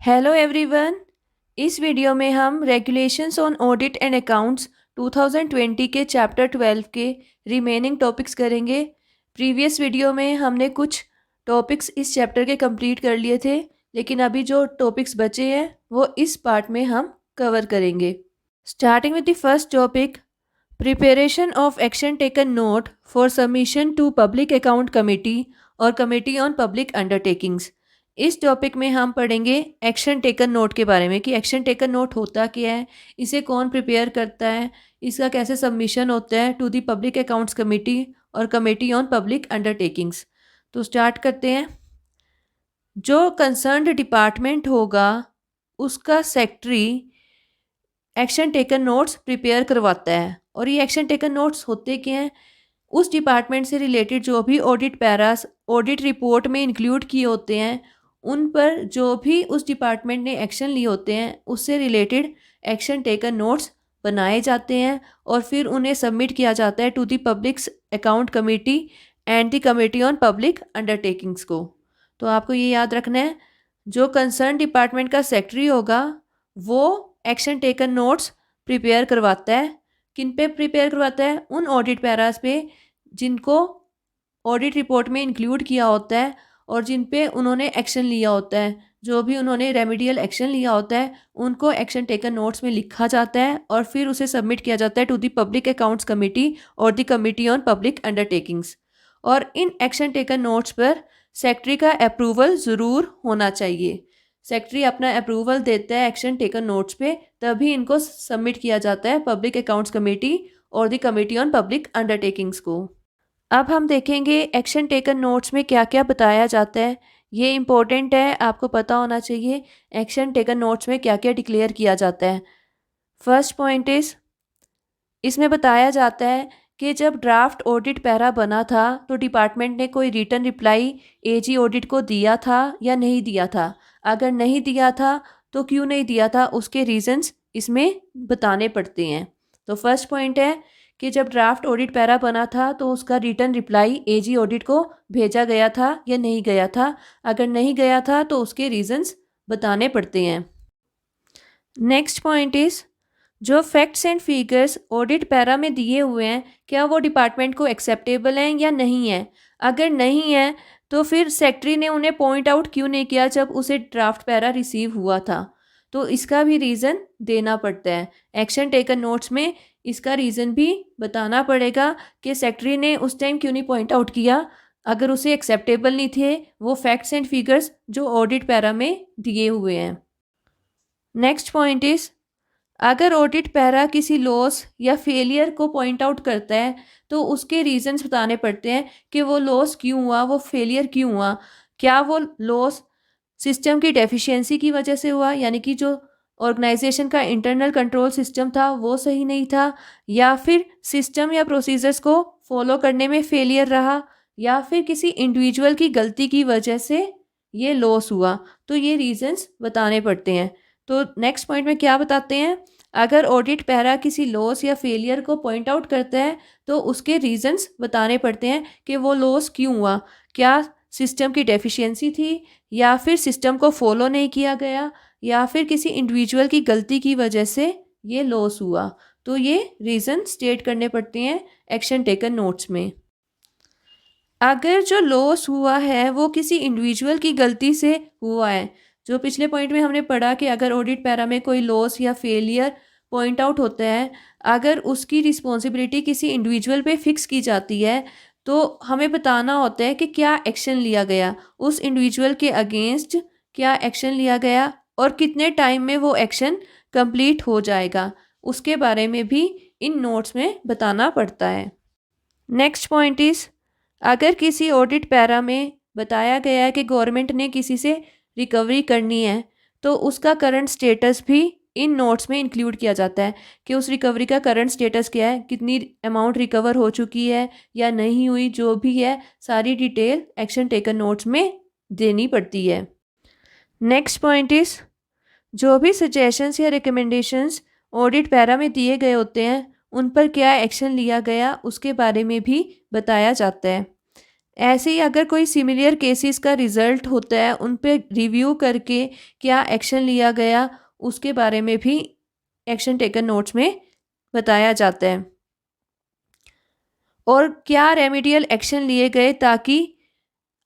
Hello everyone. इस video में हम regulations on audit and accounts 2020 के चैप्टर 12 के रिमेनिंग टॉपिक्स करेंगे। प्रीवियस वीडियो में हमने कुछ टॉपिक्स इस चैप्टर के कंप्लीट कर लिए थे, लेकिन अभी जो टॉपिक्स बचे हैं वो इस पार्ट में हम कवर करेंगे। Starting with the first topic, preparation of action taken note for submission to public account committee और कमेटी ऑन पब्लिक अंडरटेकिंग्स। इस टॉपिक में हम पढ़ेंगे एक्शन टेकन नोट के बारे में कि एक्शन टेकन नोट होता क्या है, इसे कौन प्रिपेयर करता है, इसका कैसे सबमिशन होता है to the public accounts committee और कमेटी ऑन पब्लिक अंडरटेकिंग्स। तो स्टार्ट करते हैं। जो कंसर्न्ड डिपार्टमेंट होगा उसका secretary action taken notes prepare करवाता है। और ये एक्शन टेकन नोट्स होते क्या हैं, उस डिपार्टमेंट से रिलेटेड जो भी ऑडिट पैरास ऑडिट रिपोर्ट में इंक्लूड किए होते हैं, उन पर जो भी उस डिपार्टमेंट ने एक्शन लिए होते हैं उससे रिलेटेड एक्शन टेकन नोट्स बनाए जाते हैं और फिर उन्हें सबमिट किया जाता है to the public account committee and the committee on public undertakings को। तो आपको ये याद रखना है, जो कंसर्न डिपार्टमेंट का सेक्रेटरी होगा वो एक्शन टेकन नोट्स प्रिपेयर करवाता है। किन पे प्रिपेयर करवाता है? उन ऑडिट पैरास पे जिनको ऑडिट रिपोर्ट में इंक्लूड किया होता है और जिन पे उन्होंने एक्शन लिया होता है। जो भी उन्होंने रेमेडियल एक्शन लिया होता है उनको एक्शन टेकन नोट्स में लिखा जाता है और फिर उसे सबमिट किया जाता है to the public accounts committee और the committee on public undertakings. और इन एक्शन टेकन नोट्स पर सेक्रेटरी का अप्रूवल ज़रूर होना चाहिए। सेक्रेटरी अपना अप्रूवल देता है एक्शन टेकन नोट्स पे, तभी इनको सबमिट किया जाता है पब्लिक अकाउंट्स कमेटी और the committee on public undertakings को। अब हम देखेंगे एक्शन टेकन नोट्स में क्या क्या बताया जाता है। ये इम्पोर्टेंट है, आपको पता होना चाहिए एक्शन टेकन नोट्स में क्या क्या डिक्लेयर किया जाता है। फर्स्ट पॉइंट इज, इसमें बताया जाता है कि जब ड्राफ्ट ऑडिट पैरा बना था तो डिपार्टमेंट ने कोई रिटर्न रिप्लाई एजी ऑडिट को दिया था या नहीं दिया था। अगर नहीं दिया था तो क्यों नहीं दिया था, उसके रीजंस इसमें बताने पड़ते हैं। तो फर्स्ट पॉइंट है कि जब ड्राफ्ट ऑडिट पैरा बना था तो उसका रिटर्न रिप्लाई एजी ऑडिट को भेजा गया था या नहीं गया था। अगर नहीं गया था तो उसके रीजंस बताने पड़ते हैं। नेक्स्ट पॉइंट इज, जो facts and figures audit para में दिए हुए हैं क्या वो डिपार्टमेंट को एक्सेप्टेबल हैं या नहीं है। अगर नहीं है तो फिर सेक्रेटरी ने उन्हें पॉइंट आउट क्यों नहीं किया जब उसे ड्राफ्ट पैरा रिसीव हुआ था। तो इसका भी रीज़न देना पड़ता है। एक्शन टेकन नोट्स में इसका रीज़न भी बताना पड़ेगा कि सेक्रेटरी ने उस टाइम क्यों नहीं पॉइंट आउट किया, अगर उसे एक्सेप्टेबल नहीं थे वो फैक्ट्स एंड फिगर्स जो ऑडिट पैरा में दिए हुए हैं। नेक्स्ट पॉइंट इज़, अगर ऑडिट पैरा किसी लॉस या फेलियर को पॉइंट आउट करता है तो उसके रीजंस बताने पड़ते हैं कि वो लॉस क्यों हुआ, वो फेलियर क्यों हुआ। क्या वो लॉस सिस्टम की डेफिशिएंसी की वजह से हुआ, यानी कि जो ऑर्गेनाइजेशन का इंटरनल कंट्रोल सिस्टम था वो सही नहीं था, या फिर सिस्टम या प्रोसीजर्स को फॉलो करने में फेलियर रहा, या फिर किसी इंडिविजुअल की गलती की वजह से ये लॉस हुआ। तो ये रीजंस बताने पड़ते हैं। तो नेक्स्ट पॉइंट में क्या बताते हैं, अगर ऑडिट पैरा किसी लॉस या फेलियर को पॉइंट आउट करता है तो उसके रीजंस बताने पड़ते हैं कि वो लॉस क्यों हुआ। क्या सिस्टम की डेफिशिएंसी थी, या फिर सिस्टम को फॉलो नहीं किया गया, या फिर किसी इंडिविजुअल की गलती की वजह से ये लॉस हुआ। तो ये रीज़न स्टेट करने पड़ते हैं एक्शन टेकन नोट्स में। अगर जो लॉस हुआ है वो किसी इंडिविजुअल की गलती से हुआ है, जो पिछले पॉइंट में हमने पढ़ा कि अगर ऑडिट पैरा में कोई लॉस या फेलियर पॉइंट आउट होता है, अगर उसकी रिस्पॉन्सिबिलिटी किसी इंडिविजुअल पे फिक्स की जाती है तो हमें बताना होता है कि क्या एक्शन लिया गया, उस इंडिविजुअल के अगेंस्ट क्या एक्शन लिया गया और कितने टाइम में वो एक्शन कंप्लीट हो जाएगा, उसके बारे में भी इन नोट्स में बताना पड़ता है। नेक्स्ट पॉइंट इज़, अगर किसी ऑडिट पैरा में बताया गया है कि गवर्नमेंट ने किसी से रिकवरी करनी है तो उसका करंट स्टेटस भी इन नोट्स में इंक्लूड किया जाता है कि उस रिकवरी का करंट स्टेटस क्या है, कितनी अमाउंट रिकवर हो चुकी है या नहीं हुई, जो भी है सारी डिटेल एक्शन टेकन नोट्स में देनी पड़ती है। नेक्स्ट पॉइंट इज़, जो भी सजेशंस या रिकमेंडेशंस ऑडिट पैरा में दिए गए होते हैं उन पर क्या एक्शन लिया गया उसके बारे में भी बताया जाता है। ऐसे ही अगर कोई सिमिलर केसेस का रिजल्ट होता है उन पे रिव्यू करके क्या एक्शन लिया गया उसके बारे में भी एक्शन टेकन नोट्स में बताया जाता है। और क्या रेमेडियल एक्शन लिए गए ताकि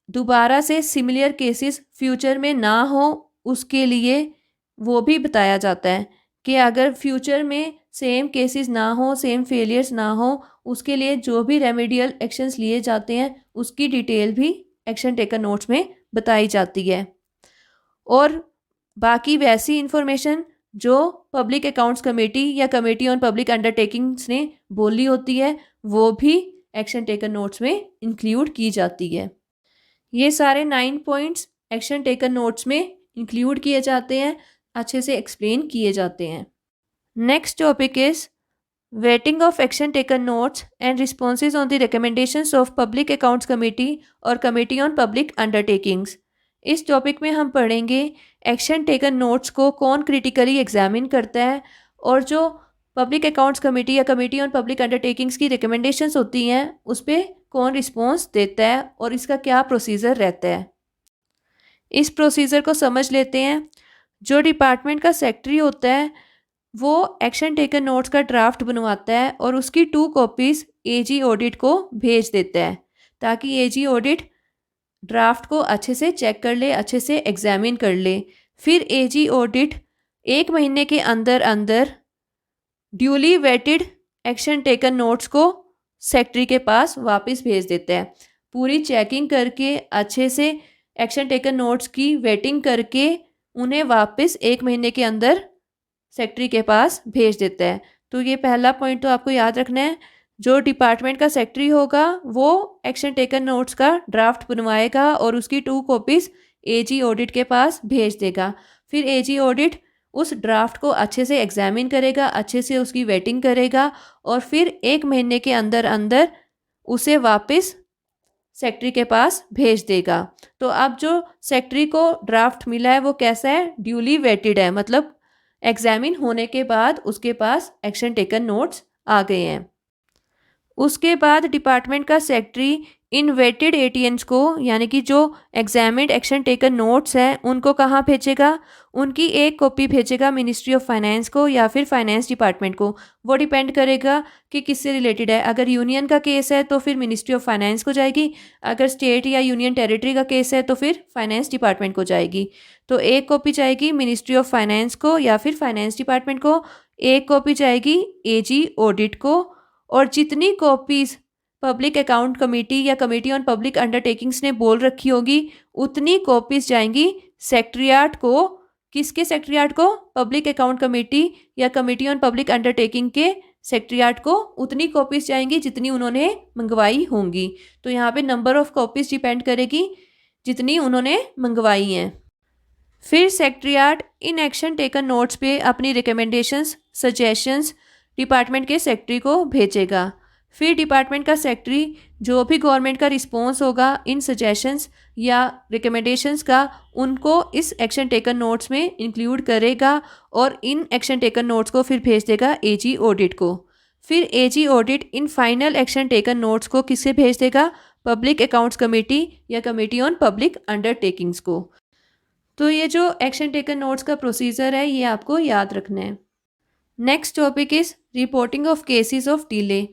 दोबारा से सिमिलर केसेस फ्यूचर में ना हो, उसके लिए वो भी बताया जाता है कि अगर फ्यूचर में सेम केसेस ना हो, सेम फेलियर्स ना हो, उसके लिए जो भी रेमेडियल एक्शंस लिए जाते हैं उसकी डिटेल भी एक्शन टेकन नोट्स में बताई जाती है। और बाकी वैसी इंफॉर्मेशन जो पब्लिक अकाउंट्स कमेटी या कमेटी ऑन पब्लिक अंडरटेकिंग्स ने बोली होती है वो भी एक्शन टेकन नोट्स में इंक्लूड की जाती है। ये सारे 9 पॉइंट्स एक्शन टेकन नोट्स में इंक्लूड किए जाते हैं, अच्छे से एक्सप्लेन किए जाते हैं। Next topic is waiting of action taken notes and responses on the recommendations of public accounts committee और कमेटी ऑन पब्लिक अंडरटेकिंग्स। इस टॉपिक में हम पढ़ेंगे एक्शन टेकन नोट्स को कौन क्रिटिकली एग्जामिन करता है और जो पब्लिक अकाउंट्स कमेटी या कमेटी ऑन पब्लिक अंडरटेकिंग्स की रिकमेंडेशंस होती हैं उस पर कौन रिस्पॉन्स देता है और इसका क्या प्रोसीजर रहता है। इस प्रोसीजर को समझ लेते हैं। जो डिपार्टमेंट का सेक्रेटरी होता है वो एक्शन टेकन नोट्स का ड्राफ्ट बनवाता है और उसकी 2 कॉपीज़ एजी ऑडिट को भेज देता है ताकि एजी ऑडिट ड्राफ्ट को अच्छे से चेक कर ले, अच्छे से एग्जामिन कर ले। फिर एजी ऑडिट 1 महीने के अंदर अंदर duly vetted action taken notes को सेक्रेटरी के पास वापस भेज देता है। पूरी चेकिंग करके अच्छे से एक्शन टेकन नोट्स की वेटिंग करके उन्हें वापस 1 महीने के अंदर सेक्रेटरी के पास भेज देता है। तो ये पहला पॉइंट तो आपको याद रखना है। जो डिपार्टमेंट का सेक्रेटरी होगा वो एक्शन टेकन नोट्स का ड्राफ्ट बनवाएगा और उसकी 2 कॉपीज़ एजी ऑडिट के पास भेज देगा। फिर एजी ऑडिट उस ड्राफ्ट को अच्छे से एग्जामिन करेगा, अच्छे से उसकी वेटिंग करेगा और फिर 1 महीने के अंदर अंदर उसे वापस सेक्रेटरी के पास भेज देगा। तो अब जो सेक्रेटरी को ड्राफ्ट मिला है वो कैसा है, ड्यूली वेटेड है, मतलब एग्जामिन होने के बाद उसके पास एक्शन टेकन नोट्स आ गए हैं। उसके बाद डिपार्टमेंट का सेक्रेटरी इन वेटेड एटीएन्स को यानी कि जो एग्जामिन्ड एक्शन टेकन नोट्स हैं उनको कहाँ भेजेगा, उनकी 1 कॉपी भेजेगा मिनिस्ट्री ऑफ फाइनेंस को या फिर फाइनेंस डिपार्टमेंट को। वो डिपेंड करेगा कि किससे रिलेटेड है। अगर यूनियन का केस है तो फिर मिनिस्ट्री ऑफ फाइनेंस को जाएगी, अगर स्टेट या यूनियन टेरिटरी का केस है तो फिर फाइनेंस डिपार्टमेंट को जाएगी। तो 1 कॉपी जाएगी मिनिस्ट्री ऑफ फाइनेंस को या फिर फाइनेंस डिपार्टमेंट को, 1 कॉपी जाएगी एजी ऑडिट को और जितनी कॉपीज़ पब्लिक अकाउंट कमेटी या कमेटी ऑन पब्लिक अंडरटेकिंग्स ने बोल रखी होगी उतनी कॉपीज़ जाएंगी सेक्रेटरिएट को। किसके सेक्रेटरिएट को, पब्लिक अकाउंट कमेटी या कमेटी ऑन पब्लिक अंडरटेकिंग के सेक्रेटरिएट को उतनी कॉपीज़ जाएंगी जितनी उन्होंने मंगवाई होंगी। तो यहाँ पे नंबर ऑफ़ कॉपीज़ डिपेंड करेगी जितनी उन्होंने मंगवाई हैं। फिर सेक्रेटरिएट इन एक्शन टेकन नोट्स पे अपनी रिकमेंडेशंस, सजेशंस डिपार्टमेंट के सेक्रेटरी को भेजेगा। फिर डिपार्टमेंट का सेक्रेटरी जो भी गवर्नमेंट का रिस्पॉन्स होगा इन सजेशंस या रिकमेंडेशंस का उनको इस एक्शन टेकन नोट्स में इंक्लूड करेगा और इन एक्शन टेकन नोट्स को फिर भेज देगा एजी ऑडिट को। फिर AG audit in final action taken notes को किससे भेज देगा, पब्लिक अकाउंट्स कमेटी या कमेटी ऑन पब्लिक अंडरटेकिंग्स को। तो ये जो एक्शन टेकन नोट्स का प्रोसीजर है ये आपको याद रखना है। Next topic is reporting of cases of delay.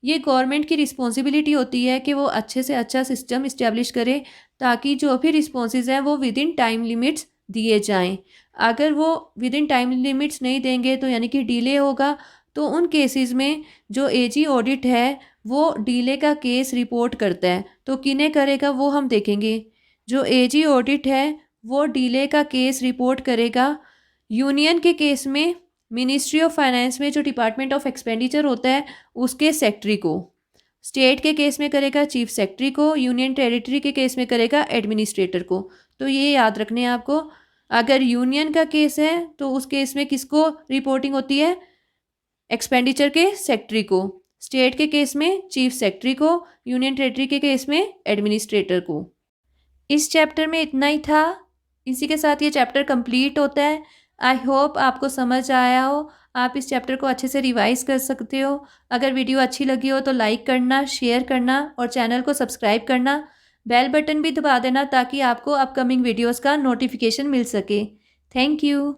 ये गवर्नमेंट की रिस्पॉन्सिबिलिटी होती है कि वो अच्छे से अच्छा सिस्टम इस्टेब्लिश करे ताकि जो भी रिस्पॉन्सेज हैं वो विद इन टाइम लिमिट्स दिए जाएं। अगर वो विद इन टाइम लिमिट्स नहीं देंगे तो यानी कि डिले होगा, तो उन केसेस में जो एजी ऑडिट है वो डिले का केस रिपोर्ट करता है। तो किन्हें करेगा वो हम देखेंगे। जो एजी ऑडिट है वो डिले का केस रिपोर्ट करेगा। यूनियन के केस में मिनिस्ट्री ऑफ फाइनेंस में जो डिपार्टमेंट ऑफ एक्सपेंडिचर होता है उसके सेक्रेटरी को, स्टेट के केस में करेगा चीफ सेक्रेटरी को, यूनियन टेरिटरी के केस में करेगा एडमिनिस्ट्रेटर को। तो ये याद रखने हैं आपको। अगर यूनियन का केस है तो उस केस में किसको रिपोर्टिंग होती है, एक्सपेंडिचर के सेक्रेटरी को, स्टेट के केस में चीफ सेक्रेटरी को, यूनियन टेरिटरी के केस में एडमिनिस्ट्रेटर को। इस चैप्टर में इतना ही था। इसी के साथ ये चैप्टर कंप्लीट होता है। आई होप आपको समझ आया हो। आप इस चैप्टर को अच्छे से रिवाइज कर सकते हो। अगर वीडियो अच्छी लगी हो तो लाइक करना, शेयर करना और चैनल को सब्सक्राइब करना। बेल बटन भी दबा देना ताकि आपको अपकमिंग वीडियोस का नोटिफिकेशन मिल सके। Thank you.